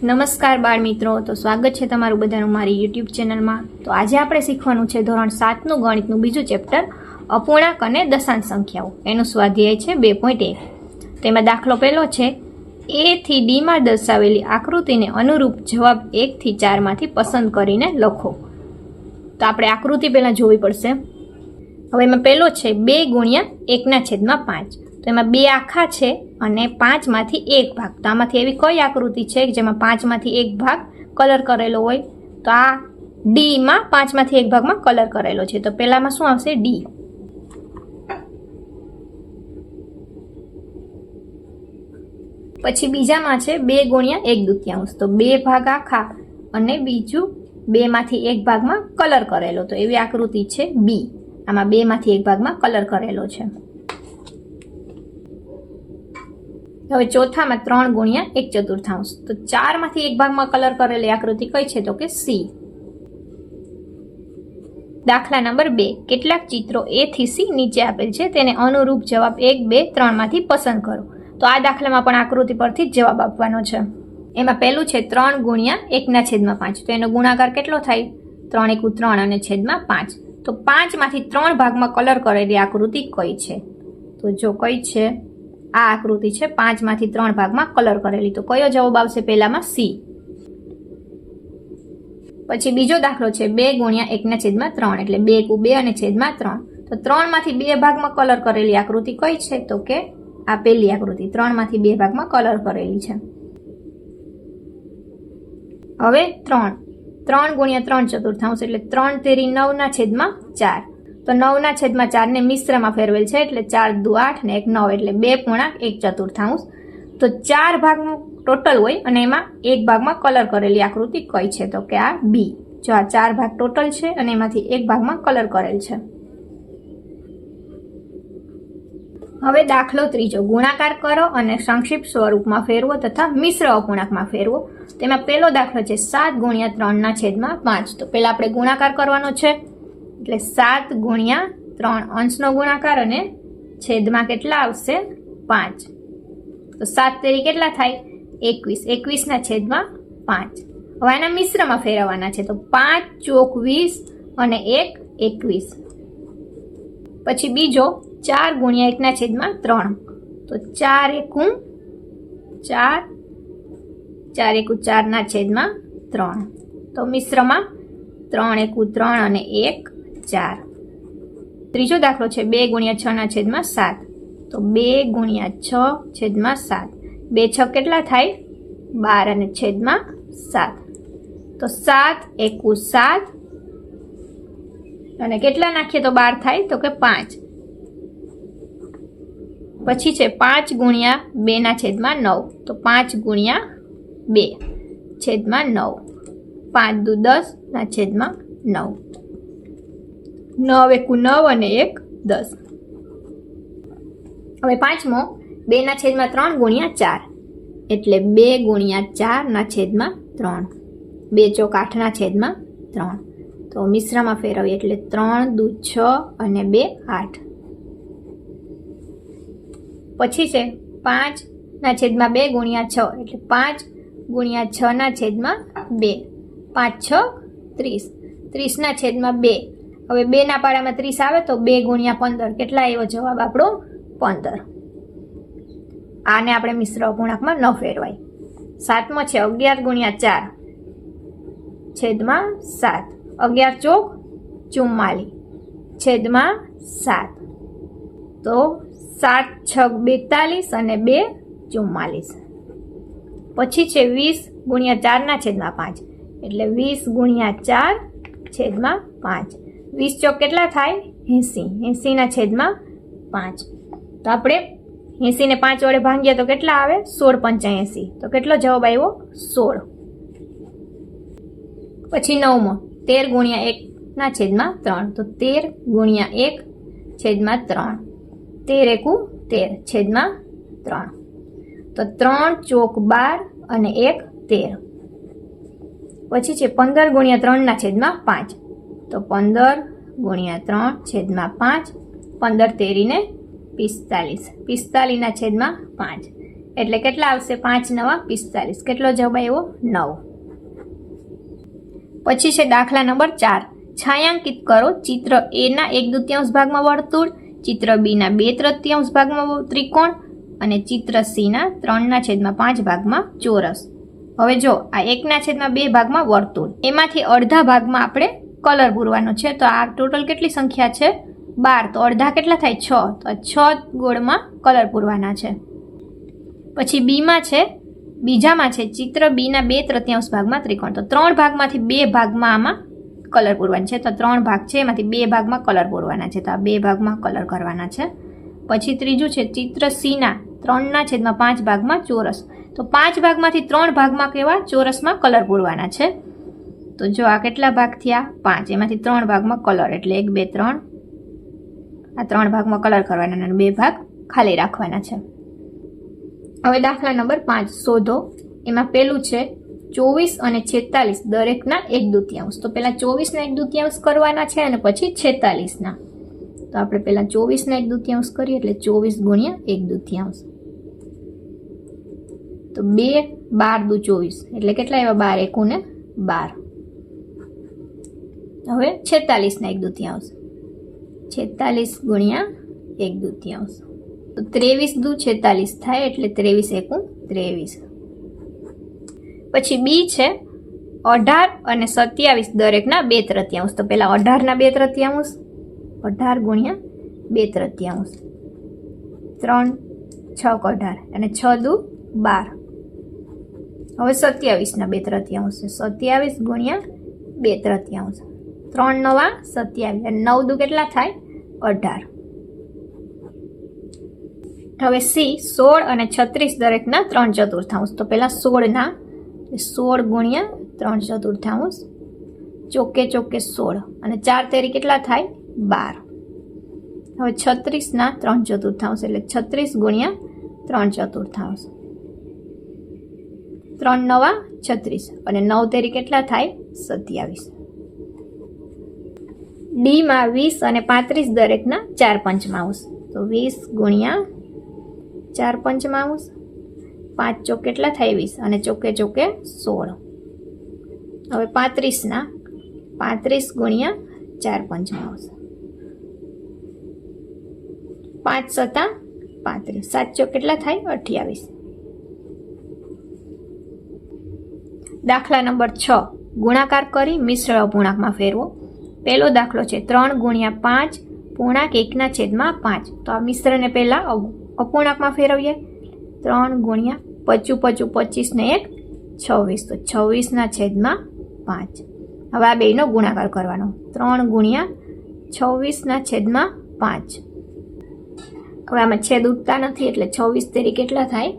નમસ્કાર બાળ મિત્રો, તો સ્વાગત છે તમારું બધાનું મારી યુટ્યુબ ચેનલમાં। તો આજે આપણે શીખવાનું છે ધોરણ 7નું ગણિતનું બીજું ચેપ્ટર અપૂર્ણાંક અને દશાંશ સંખ્યાઓ। એનું સ્વાધ્યાય છે 2.1। તેમાં દાખલો પહેલો છે A થી D માં દર્શાવેલી આકૃતિને અનુરૂપ જવાબ 1 થી 4 માંથી પસંદ કરીને લખો। તો આપણે આકૃતિ પહેલા જોવી પડશે। હવે એમાં પહેલો છે 2 ગુણ્યા 1/5। તો એમાં 2 આખા છે અને 5 માંથી 1 ભાગ। તો આમાંથી એવી કઈ આકૃતિ છે કે જેમાં 5 માંથી 1 ભાગ કલર કરેલો હોય? તો આ ડી માં 5 માંથી 1 ભાગમાં કલર કરેલો છે। તો પહેલામાં શું આવશે? ડી। પછી બીજામાં છે 2 ગુણ્યા 1/2। તો 2 ભાગ આખા અને બીજું 2 માંથી 1 ભાગમાં કલર કરેલો। તો એવી આકૃતિ છે બી। આમાં 2 માંથી 1 ભાગમાં કલર કરેલો છે। હવે ચોથામાં 3 ગુણ્યા 1/4। તો 4 માંથી 1 ભાગમાં કલર કરેલી આકૃતિ કઈ છે? તો કે સી। દાખલા નંબર 2 કેટલાક ચિત્રો A થી C નીચે આપેલ છે, તેને અનુરૂપ જવાબ 1, 2, 3 માંથી પસંદ કરો। તો આ દાખલામાં પણ આકૃતિ પરથી જ જવાબ આપવાનો છે। એમાં પહેલું છે 3 ગુણ્યા 1/5। તો એનો ગુણાકાર કેટલો થાય? 3 × 3 અને છેદમાં 5। તો 5 માંથી 3 ભાગમાં કલર કરેલી આકૃતિ કઈ છે? તો જો કઈ છે, આ આકૃતિ છે 5 માંથી 3 ભાગમાં કલર કરેલી। તો કયો જવાબ આવશે? પહેલામાં સી। પછી બીજો દાખલો છે 2 ગુણ્યા 1/3। એટલે 2 × 2 અને છેદમાં 3। તો 3 માંથી 2 ભાગમાં કલર કરેલી આકૃતિ કઈ છે? તો કે આ પહેલી આકૃતિ 3 માંથી 2 ભાગમાં કલર કરેલી છે। હવે 3 ગુણ્યા 3/4 એટલે 3 તેરી 9/4। તો 9/4 ને મિશ્રમાં ફેરવેલ છે એટલે 4 દુ 8 ને 1 9 એટલે 2.1/4। તો 4 ભાગનું ટોટલ હોય અને એમાં 1 ભાગમાં કલર કરેલી આકૃતિ કઈ છે? તો કે આ બી। જો આ 4 ભાગ ટોટલ છે અને એમાંથી 1 ભાગમાં કલર કરેલ છે। હવે દાખલો ત્રીજો ગુણાકાર કરો અને સંક્ષિપ્ત સ્વરૂપમાં ફેરવો તથા મિશ્ર અપૂર્ણાંકમાં ફેરવો। તેમાં પહેલો દાખલો છે 7 ગુણ્યા 3/5। તો પહેલા આપણે ગુણાકાર કરવાનો છે એટલે 7 ગુણ્યા 3 અંશનો ગુણાકાર અને છેદમાં કેટલા આવશે? 5। તો 7 તેરી કેટલા થાય? 21। 21 ના છેદમાં 5। હવે આના મિશ્રમાં ફેરવવાના છે। તો 5 ચોક 20 અને 1 21। પછી બીજો 4 ગુણ્યા 1/3। તો 4 એકું 4, 4 એકું 4 ના છેદમાં 3। તો મિશ્રમાં 3 એકું 3 અને 1 4। ત્રીજો દાખલો છે 2 ગુણ્યા 6/7। તો 2 ગુણ્યા 6/7। 2 6 કેટલા થાય? 12 અને છેદમાં 7। તો 7 એકું 7 અને કેટલા નાખીએ તો 12 થાય? તો કે 5। પછી છે 5 ગુણ્યા 2/9। તો 5 ગુણ્યા 2/9। 5 દુ 10 ના છેદમાં 9। 9 એકું 9 અને 1 10। હવે પાંચમો 2/3 ગુણ્યા 4। એટલે 2 ગુણ્યા 4 ના છેદમાં 3। 2 ચોક 8 ના છેદમાં 3। તો મિશ્રમાં ફેરવીએ એટલે 3 દુ 6 અને 2 8। પછી છે 5 ના છેદમાં 2 ગુણ્યા 6। એટલે 5 ગુણ્યા 6 ના છેદમાં 2। 5 6 30। 30 ના છેદમાં 2। હવે 2 ના પાડામાં 30 આવે તો 2 ગુણ્યા 15 કેટલા આવ્યો જવાબ આપણો? 15। આને આપણે મિશ્ર અપૂર્ણાંકમાં ન ફેરવાય। સાતમો છે 11 ગુણ્યા 4 છેદમાં 7। 11 ચોક 44 છેદમાં 7। તો 7 6 42 અને 2 44। પછી છે 20 ગુણ્યા 4 ના છેદમાં 5। એટલે 20 ગુણ્યા 4 છેદમાં 5। 20 ચોક કેટલા થાય? 80। 80 ના છેદમાં 5। તો આપણે 80 ને 5 વડે ભાંગીએ તો કેટલા આવે? 16 × 85। તો કેટલો જવાબ આવ્યો? 16। પછી નવમો 13 ગુણ્યા 1 ના છેદમાં 3। તો 13 ગુણ્યા 1 છેદમાં 3। 13 એકું 13 છેદમાં 3। તો 3 ચોક 12 અને 1 13। પછી છે 15 ગુણ્યા 3 ના છેદમાં 5। તો 15 ગુણ્યા 3 છેદમાં 5। 15 તેરી ને 45। 45 ના છેદમાં 5। એટલે કેટલા આવશે? 5 નવા 45. કેટલો જવાબ આવ્યો? 9. પછી છે દાખલા નંબર 4. છાयांकित કરો ચિત્ર A ના 1/2 ભાગમાં વર્તુળ, ચિત્ર B ના 2/3 ભાગમાં ત્રિકોણ અને ચિત્ર C ના 3/5 ભાગમાં ચોરસ. હવે જો આ 1/2 ભાગમાં વર્તુળ, એમાંથી અડધા ભાગમાં આપણે કલર પૂરવાનો છે. તો આ ટોટલ કેટલી સંખ્યા છે? 12. તો અડધા કેટલા થાય? 6. તો 6 ગોળમાં કલર પૂરવાના છે. પછી બીમાં છે, બીજામાં છે ચિત્ર B ના 2/3 ભાગમાં ત્રિકોણ. તો 3 ભાગમાંથી 2 ભાગમાં આમાં કલર પૂરવાના છે. તો 3 ભાગ છે, એમાંથી 2 ભાગમાં કલર પૂરવાના છે. તો આ 2 ભાગમાં કલર કરવાના છે. પછી ત્રીજું છે ચિત્ર C ના 3/5 ભાગમાં ચોરસ. તો 5 ભાગમાંથી 3 ભાગમાં કેવા? ચોરસમાં કલર પૂરવાના છે. તો જો આ કેટલા ભાગ થયા? 5. એમાંથી 3 ભાગમાં કલર, એટલે 1 2 3. આ 3 ભાગમાં કલર કરવાના અને 2 ભાગ ખાલી રાખવાના છે. હવે દાખલા નંબર 5 શોધો. એમાં પેલું છે 24 અને 46 દરેકના 1/2. તો પહેલા 24 ના 1/2 કરવાના છે અને પછી 46 ના. તો આપણે પહેલા 24 ના 1/2 કરીએ, એટલે 24 ગુણ્યા 1/2. તો 2 12 દુ 24, એટલે કેટલા આવ્યા? 12 એકુને 12. હવે 46 ના 1/2. 46 ગુણ્યા 1/2. તો 23 દુ 46 થાય, એટલે 23 એકુ 23. પછી બી છે 18 અને 27 દરેકના 2/3. તો પહેલા 18 ના 2/3, 18 ગુણ્યા 2/3. 3 6 18 અને 6 દુ 12. હવે 27 ના 2/3 છે. 27 ગુણ્યા 2/3. 3 નવા 27 અને 9 દુ કેટલા થાય? 18. હવે સી 16 અને 36 દરેકના 3/4. તો પહેલા 16 ના 16 ગુણ્યા 3/4. ચોકે ચોકે 16 અને 4 તેરી કેટલા થાય? 12. હવે 36 ના 3/4, એટલે 36 ગુણ્યા 3/4. 3 નવા 36 અને 9 તેરી કેટલા થાય? 27. ડી માં 20 અને 35 દરેકના 4/5. તો 20 ગુણ્યા 4/5. 5 ચોક કેટલા થાય? 20 અને ચોકે ચોકે 16. હવે 35 ના 35 ગુણ્યા 4/5. 5 સતા 35. 7 ચોક કેટલા થાય? 28. દાખલા નંબર 6 ગુણાકાર કરી મિશ્ર અપૂર્ણાંકમાં ફેરવો. પહેલો દાખલો છે 3 ગુણ્યા 5 પૂર્ણાંક 1/5. તો આ મિશ્રને પહેલા અપૂર્ણાંકમાં ફેરવીએ. 3 ગુણ્યા 25 25 ને 1 26. તો 26/5. હવે આ બેનો ગુણાકાર કરવાનો. 3 ગુણ્યા 26/5. હવે આમાં છેદ ઉઠતા નથી, એટલે 26 તેરી કેટલા થાય?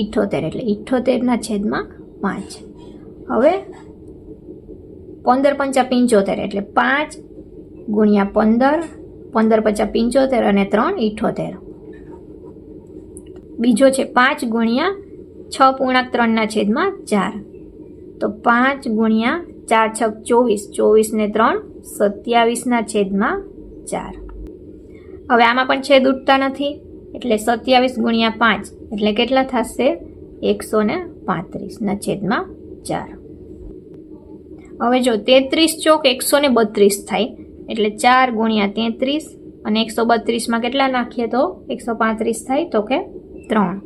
78. એટલે 78/5. હવે 15 5 75, એટલે 5 ગુણ્યા 15, 15 5 75 અને 3 78. બીજો છે 5 ગુણ્યા 6.3/4. તો 5 ગુણ્યા 4 6 24, 24 ને 3 27/4. હવે આમાં પણ છેદ ઉઠતા નથી, એટલે 27 ગુણ્યા 5, એટલે કેટલા થશે? 135/4. હવે જો 33 ચોક 132 થાય, એટલે 4 ગુણ્યા 33 અને 132 કેટલા નાખીએ તો 135 થાય, તો કે 3.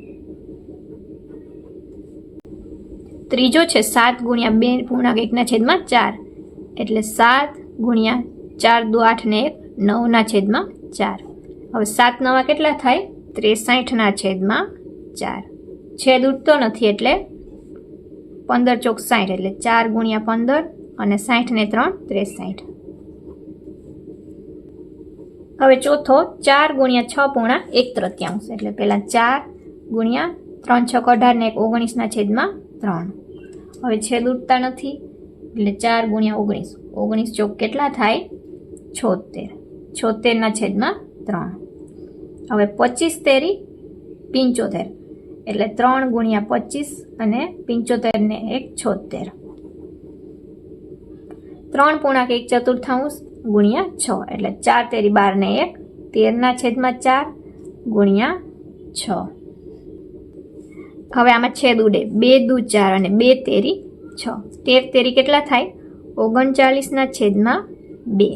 ત્રીજો છે 7 ગુણ્યા 2.1/4. એટલે 7 ગુણ્યા 4 દુ 8 ને 1 9/4. હવે 7 નવા કેટલા થાય? 63/4. છેદ ઉઠતો નથી, એટલે 15 ચોક 60, એટલે 4 ગુણ્યા 15 અને 60 ને 3 63. હવે ચોથો 4 ગુણ્યા 6.1/3. એટલે પહેલા 4 ગુણ્યા 3 6 18 ને 19/3. હવે છેદ ઉઠતા નથી, એટલે 4 ગુણ્યા 19, 19 ચોક કેટલા થાય? 76, 76/3. હવે 25 તેરી 75, એટલે 3 ગુણ્યા 25 અને 75 ને 1 76. 3.1/4 ગુણ્યા 6, એટલે 4 તેરી 12 ને 1 13/4 ગુણ્યા 6. હવે આમાં છેદ ઉડે, 2 દુ 4 અને 2 તેરી 6, 13 તેરી કેટલા થાય? 39/2.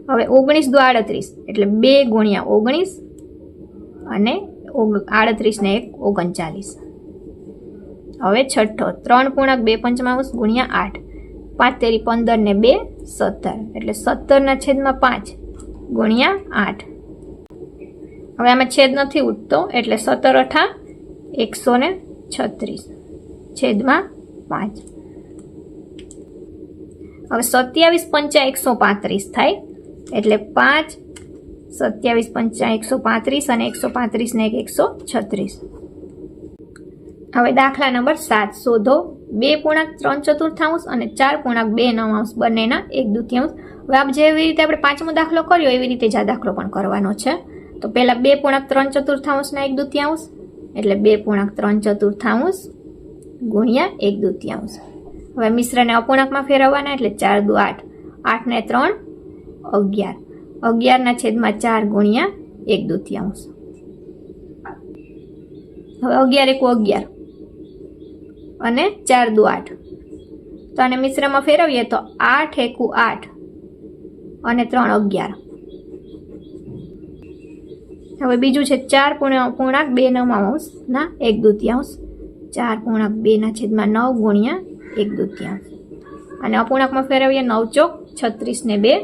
હવે 19 દુ 38 એટલે 2 ગુણ્યા 19 અને 38 ને 1 39. હવે છઠ્ઠો 3.2 ગુણ્યા 8, 5 તેરી 15 ને 2 17 એટલે 17/5 ગુણ્યા 8. હવે આમાં છેદ નથી ઉઠતો એટલે 17 × 136 છેદમાં 5. હવે 27 × 135 થાય એટલે 5, 27 × 135 અને 135 ને 136. હવે દાખલા નંબર 7 શોધો 2.3/4 અને 4.2/9 બંનેના 1/2. હવે આપ જેવી રીતે આપણે પાંચમો દાખલો કર્યો એવી રીતે જ આ દાખલો પણ કરવાનો છે. તો પહેલા 2.3/4 ના 1/2 એટલે 2.3/4 ગુણ્યા 1/2. હવે મિશ્રને અપૂર્ણાંકમાં ફેરવવાના એટલે 4 દુ 8, 8 ને 3 11, 11/4 ગુણ્યા 1/2. હવે 11 × 11 અને 4 દુ 8, તો આને મિશ્રમાં ફેરવીએ તો 8 × 8 અને 3 11. હવે બીજું છે 4.2/9 ના 1/2, 4.2/9 ગુણ્યા 1/2 અને અપૂર્ણાંકમાં ફેરવીએ 9 ચોક 36 ને 2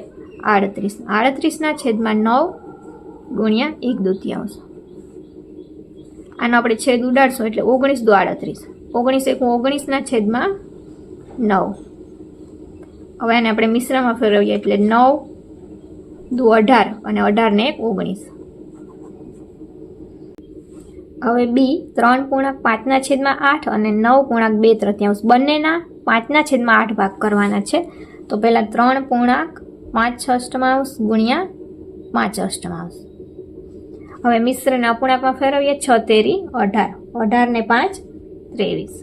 38, 38/9 ગુણ્યા 1/2. આનો આપણે છેદ ઉડાડશું એટલે 19 દુ 38, 19 × 19/9. હવે આને આપણે મિશ્રમાં ફેરવીએ એટલે 9 દુ 18 અને 18 ને 19. હવે બી 3.5/8 અને 9.2/3 બંનેના 5/8 ભાગ કરવાના છે. તો પહેલા 3.5/8 ગુણ્યા 5/8. હવે મિશ્રને અપૂર્ણાંકમાં ફેરવીએ 6 તેરી 18, 18 ને 5 23,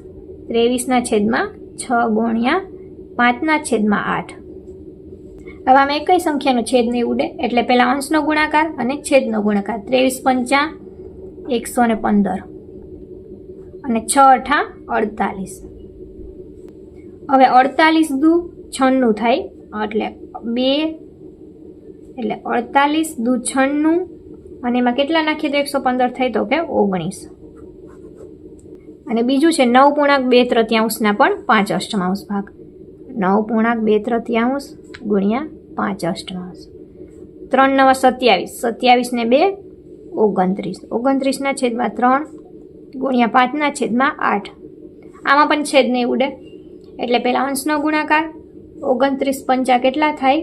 23/6 ગુણ્યા 5/8. હવે આમાં એક કઈ સંખ્યાનો છેદ નહીં ઉડે એટલે પહેલા અંશનો ગુણાકાર અને છેદનો ગુણાકાર. 23 × 5 115 અને 6 × 8 48. હવે 48 દુ 96 થાય એટલે 2 એટલે 48 દુ 96 અને એમાં કેટલા નાખીએ તો 115 થાય તો કે 19. અને બીજું છે 9.2/3 ના પણ 5/8 ભાગ. 9.2/3 ગુણ્યા 5/8. 3 9 27, 27 ને 2 29, 29/3 ગુણ્યા 5/8. આમાં પણ છેદ નહીં ઉડે એટલે પહેલા અંશનો ગુણાકાર 29 5 કેટલા થાય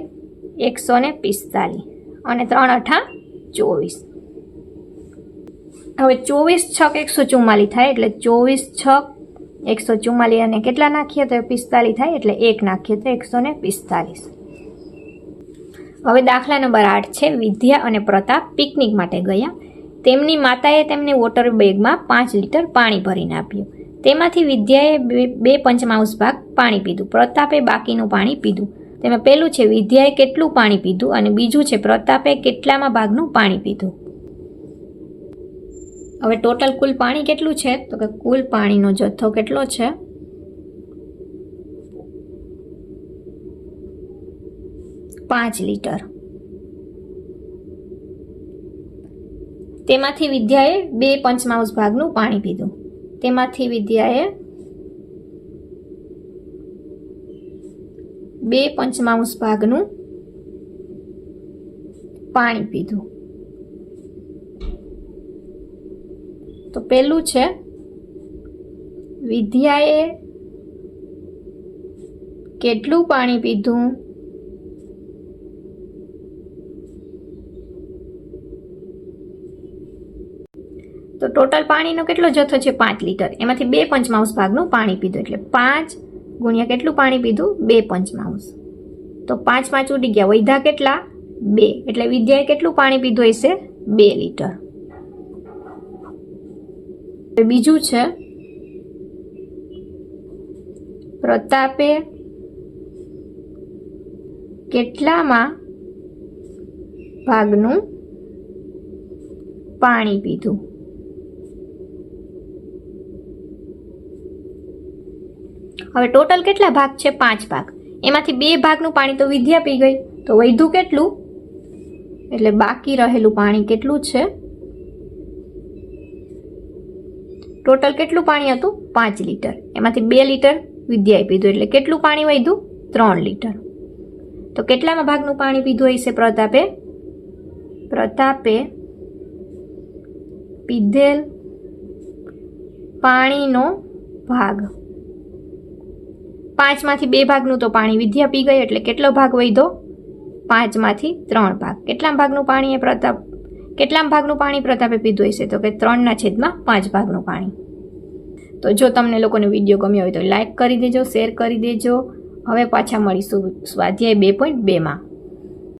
145 અને 3 8 24. હવે 24 6 144 થાય એટલે 24 6 144 અને કેટલા નાખીએ તો 45 થાય એટલે 1 નાખીએ તો 145. હવે દાખલા નંબર 8 છે વિદ્યા અને પ્રતાપ પિકનિક માટે ગયા. તેમની માતાએ તેમને વોટર બેગમાં 5 લિટર પાણી ભરીને આપ્યું. તેમાંથી વિદ્યાએ 2/5 ભાગ પાણી પીધું, પ્રતાપે બાકીનું પાણી પીધું. તેમાં પહેલું છે વિદ્યાએ કેટલું પાણી પીધું અને બીજું છે પ્રતાપે કેટલામાં ભાગનું પાણી પીધું. હવે ટોટલ કુલ પાણી કેટલું છે તો કે કુલ પાણીનો જથ્થો કેટલો છે 5 લિટર. તેમાંથી વિદ્યાએ 2/5 ભાગનું પાણી પીધું. તેમાંથી વિદ્યાએ 2/5 ભાગનું પાણી પીધું. તો પહેલું છે વિદ્યાએ કેટલું પાણી પીધું તો ટોટલ પાણીનો કેટલો જથ્થો છે 5 લિટર. એમાંથી 2/5 ભાગનું પાણી પીધું એટલે 5 ગુણ્યા કેટલું પાણી પીધું 2/5. તો 5 5 ઉડી ગયા, વધ્યા કેટલા 2 એટલે વિદ્યાએ કેટલું પાણી પીધું હશે 2 લિટર. બીજું છે પ્રતાપે કેટલામાં ભાગનું પાણી પીધું. હવે ટોટલ કેટલા ભાગ છે? 5 ભાગ. એમાંથી 2 ભાગનું પાણી તો વિદ્યા પી ગઈ, તો વધ્યું કેટલું? એટલે બાકી રહેલું પાણી કેટલું છે? ટોટલ કેટલું પાણી હતું? 5 લીટર. એમાંથી 2 લીટર વિદ્યાએ પીધું, એટલે કેટલું પાણી વધ્યું? 3 લીટર. તો કેટલામાં ભાગનું પાણી પીધું હશે પ્રતાપે? પ્રતાપે પીધેલ પાણીનો ભાગ 5માંથી 2 ભાગનું તો પાણી વિદ્યા પી ગઈ, એટલે કેટલો ભાગ વધ્યો? 5માંથી 3 ભાગ. કેટલા ભાગનું પાણી કેટલા ભાગનું પાણી પ્રતાપે પીધું હશે? તો કે 3/5 ભાગનું પાણી. તો જો તમને લોકોને વિડીયો ગમ્યો હોય તો લાઈક કરી દેજો, શેર કરી દેજો. હવે પાછા મળીશું સ્વાધ્યાય 2.2માં.